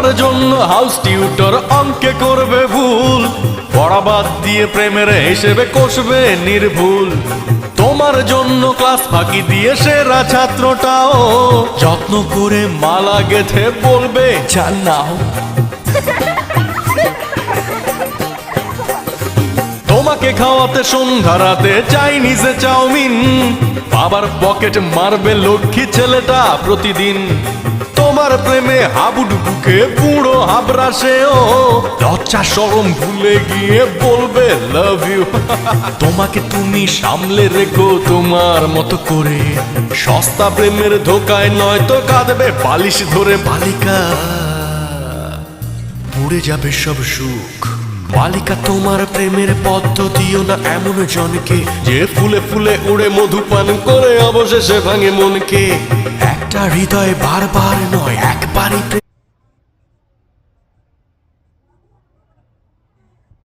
তোমার জন্য house tutor অঙ্কে করবে ভুল, পড়া বাদ দিয়ে প্রেমের হিসেবে কষবে নির্ভুল। তোমার জন্য ক্লাস ফাঁকি দিয়ে সেরা ছাত্রটাও যত্ন করে মালা গেথে বলবে জান নাও। তোমাকে খাওয়াতে সন্ধ্যা রাতে চাইনিজে চাউমিন, বাবার পকেট মারবে লক্ষ্মী ছেলেটা প্রতিদিন। তোমার প্রেমে হাবুডুবুকে বুড়ো হাবরাসেও লজ্জা শরম ভুলে গিয়ে বলবে লাভ ইউ। তোমাকে তুমি সামলে রেখো তোমার মতো করে, সস্তা প্রেমের ধোকায় নয়তো কাঁদবে বালিশ ধরে বালিকা। উড়ে যাবে সব সুখ বালিকা, তোমার প্রেমের পদ্ধতিও না এমন জনকে যে ফুলে ফুলে উড়ে মধুপান করে অবশেষে ভাঙে মনকে। একটা হৃদয় বারবার নয় একবারই প্রেম